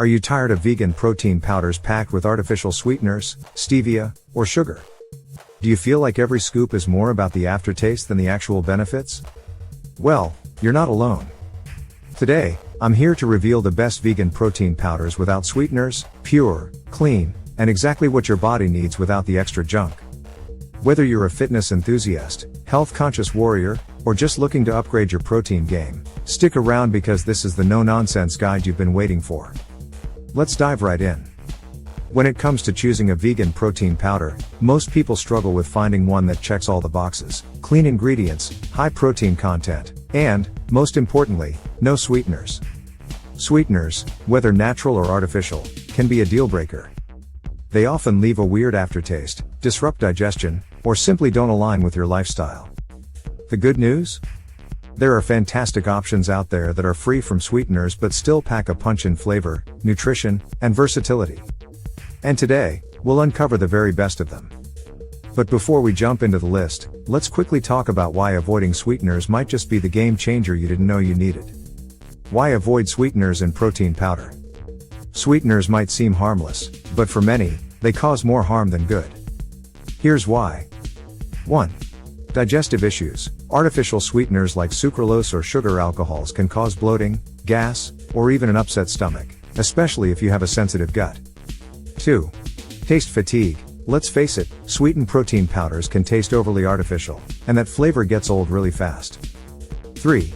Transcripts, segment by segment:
Are you tired of vegan protein powders packed with artificial sweeteners, stevia, or sugar? Do you feel like every scoop is more about the aftertaste than the actual benefits? Well, you're not alone. Today, I'm here to reveal the best vegan protein powders without sweeteners, pure, clean, and exactly what your body needs without the extra junk. Whether you're a fitness enthusiast, health-conscious warrior, or just looking to upgrade your protein game, stick around because this is the no-nonsense guide you've been waiting for. Let's dive right in. When it comes to choosing a vegan protein powder, most people struggle with finding one that checks all the boxes: clean ingredients, high protein content, and, most importantly, no sweeteners. Sweeteners, whether natural or artificial, can be a deal breaker. They often leave a weird aftertaste, disrupt digestion, or simply don't align with your lifestyle. The good news? There are fantastic options out there that are free from sweeteners but still pack a punch in flavor, nutrition, and versatility. And today, we'll uncover the very best of them. But before we jump into the list, let's quickly talk about why avoiding sweeteners might just be the game changer you didn't know you needed. Why avoid sweeteners in protein powder? Sweeteners might seem harmless, but for many, they cause more harm than good. Here's why. 1. Digestive issues. Artificial sweeteners like sucralose or sugar alcohols can cause bloating, gas, or even an upset stomach, especially if you have a sensitive gut. 2. Taste fatigue. Let's face it, sweetened protein powders can taste overly artificial, and that flavor gets old really fast. 3.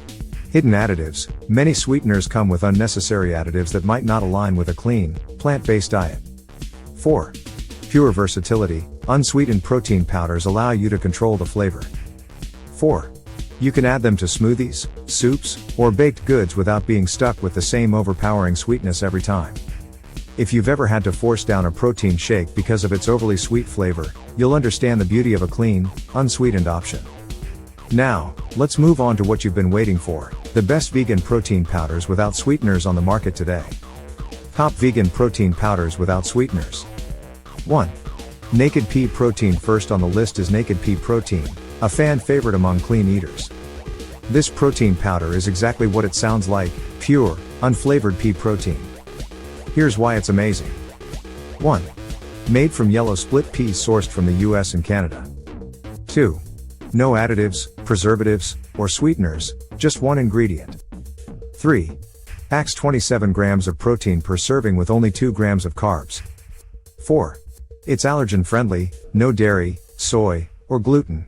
Hidden additives. Many sweeteners come with unnecessary additives that might not align with a clean, plant-based diet. 4. Pure versatility. Unsweetened protein powders allow you to control the flavor. 4. You can add them to smoothies, soups, or baked goods without being stuck with the same overpowering sweetness every time. If you've ever had to force down a protein shake because of its overly sweet flavor, you'll understand the beauty of a clean, unsweetened option. Now, let's move on to what you've been waiting for: the best vegan protein powders without sweeteners on the market today. Top vegan protein powders without sweeteners. 1. Naked Pea Protein. First on the list is Naked Pea Protein, a fan favorite among clean eaters. This protein powder is exactly what it sounds like: pure, unflavored pea protein. Here's why it's amazing. 1. Made from yellow split peas sourced from the US and Canada. 2. No additives, preservatives, or sweeteners, just one ingredient. 3. Packs 27 grams of protein per serving with only 2 grams of carbs. 4. It's allergen friendly, no dairy, soy, or gluten.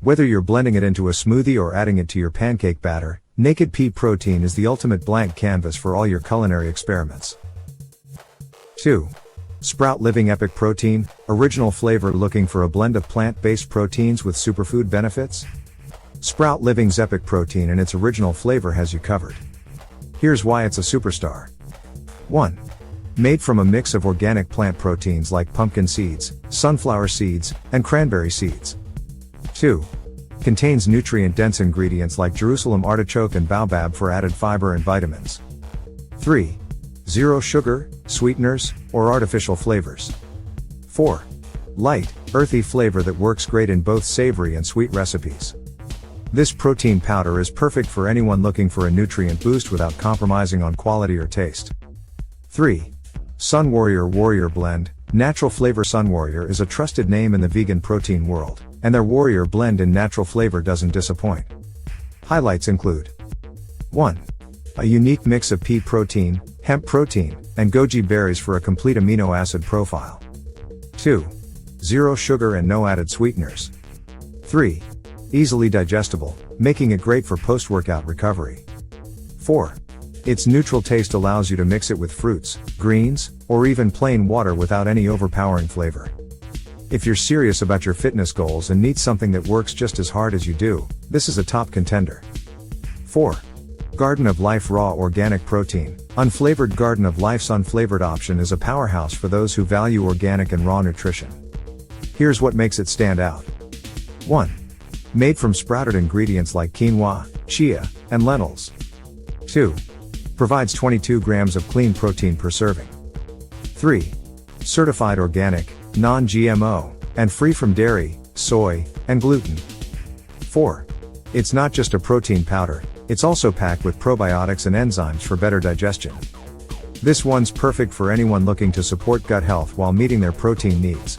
Whether you're blending it into a smoothie or adding it to your pancake batter, Naked Pea Protein is the ultimate blank canvas for all your culinary experiments. 2. Sprout Living Epic Protein, original flavor. Looking for a blend of plant-based proteins with superfood benefits? Sprout Living's Epic Protein and its original flavor has you covered. Here's why it's a superstar. 1. Made from a mix of organic plant proteins like pumpkin seeds, sunflower seeds, and cranberry seeds. 2. Contains nutrient-dense ingredients like Jerusalem artichoke and baobab for added fiber and vitamins. 3. Zero sugar, sweeteners, or artificial flavors. 4. Light, earthy flavor that works great in both savory and sweet recipes. This protein powder is perfect for anyone looking for a nutrient boost without compromising on quality or taste. 3. Sunwarrior Warrior Blend. Natural flavor. Sunwarrior is a trusted name in the vegan protein world, and their Warrior Blend in natural flavor doesn't disappoint. Highlights include: 1. A unique mix of pea protein, hemp protein, and goji berries for a complete amino acid profile. 2. Zero sugar and no added sweeteners. 3. Easily digestible, making it great for post-workout recovery. 4. Its neutral taste allows you to mix it with fruits, greens, or even plain water without any overpowering flavor. If you're serious about your fitness goals and need something that works just as hard as you do, this is a top contender. 4. Garden of Life Raw Organic Protein. Unflavored. Garden of Life's unflavored option is a powerhouse for those who value organic and raw nutrition. Here's what makes it stand out. 1. Made from sprouted ingredients like quinoa, chia, and lentils. 2. Provides 22 grams of clean protein per serving. 3. Certified organic, non-GMO, and free from dairy, soy, and gluten. 4. It's not just a protein powder, it's also packed with probiotics and enzymes for better digestion. This one's perfect for anyone looking to support gut health while meeting their protein needs.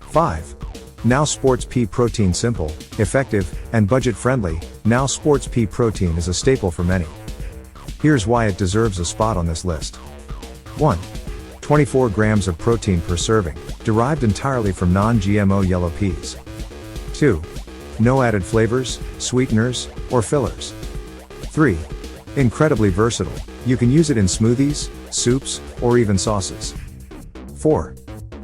5. Now Sports Pea Protein. Simple, effective, and budget-friendly, Now Sports Pea Protein is a staple for many. Here's why it deserves a spot on this list. 1. 24 grams of protein per serving, derived entirely from non-GMO yellow peas. 2. No added flavors, sweeteners, or fillers. 3. Incredibly versatile, you can use it in smoothies, soups, or even sauces. 4.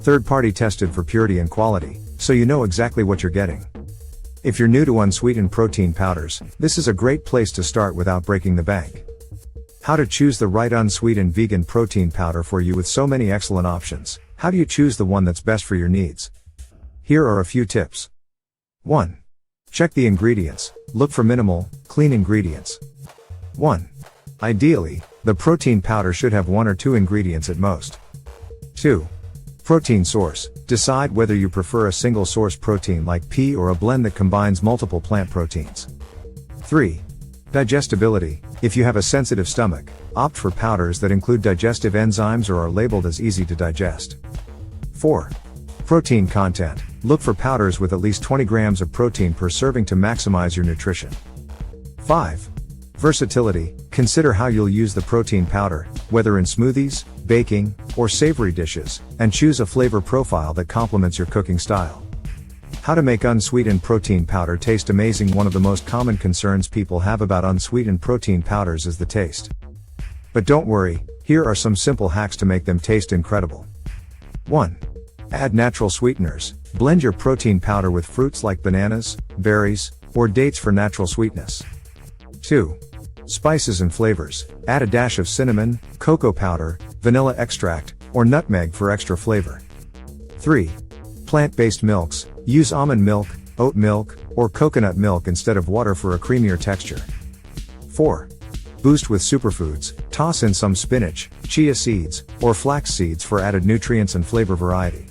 Third-party tested for purity and quality, so you know exactly what you're getting. If you're new to unsweetened protein powders, this is a great place to start without breaking the bank. How to choose the right unsweetened vegan protein powder for you with so many excellent options. How do you choose the one that's best for your needs? Here are a few tips. 1. Check the ingredients. Look for minimal, clean ingredients. 1. Ideally, the protein powder should have 1 or 2 ingredients at most. 2. Protein source. Decide whether you prefer a single source protein like pea or a blend that combines multiple plant proteins. 3. Digestibility. If you have a sensitive stomach, opt for powders that include digestive enzymes or are labeled as easy to digest. 4. Protein content. Look for powders with at least 20 grams of protein per serving to maximize your nutrition. 5. Versatility. Consider how you'll use the protein powder, whether in smoothies, baking, or savory dishes, and choose a flavor profile that complements your cooking style. How to make unsweetened protein powder taste amazing. One of the most common concerns people have about unsweetened protein powders is the taste. But don't worry, here are some simple hacks to make them taste incredible. 1. Add natural sweeteners. Blend your protein powder with fruits like bananas, berries, or dates for natural sweetness. 2. Spices and flavors. Add a dash of cinnamon, cocoa powder, vanilla extract, or nutmeg for extra flavor. 3. Plant-based milks. Use almond milk, oat milk, or coconut milk instead of water for a creamier texture. 4. Boost with superfoods. Toss in some spinach, chia seeds, or flax seeds for added nutrients and flavor variety.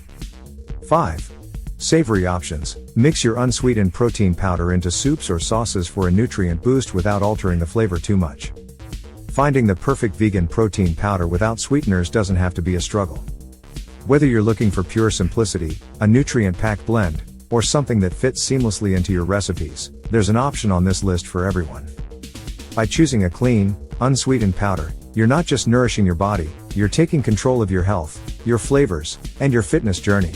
5. Savory options. Mix your unsweetened protein powder into soups or sauces for a nutrient boost without altering the flavor too much. Finding the perfect vegan protein powder without sweeteners doesn't have to be a struggle. Whether you're looking for pure simplicity, a nutrient-packed blend, or something that fits seamlessly into your recipes, there's an option on this list for everyone. By choosing a clean, unsweetened powder, you're not just nourishing your body, you're taking control of your health, your flavors, and your fitness journey.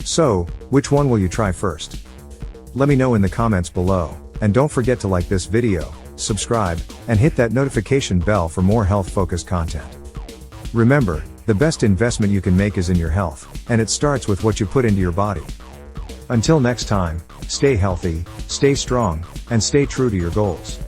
So, which one will you try first? Let me know in the comments below, and don't forget to like this video, subscribe, and hit that notification bell for more health-focused content. Remember, the best investment you can make is in your health, and it starts with what you put into your body. Until next time, stay healthy, stay strong, and stay true to your goals.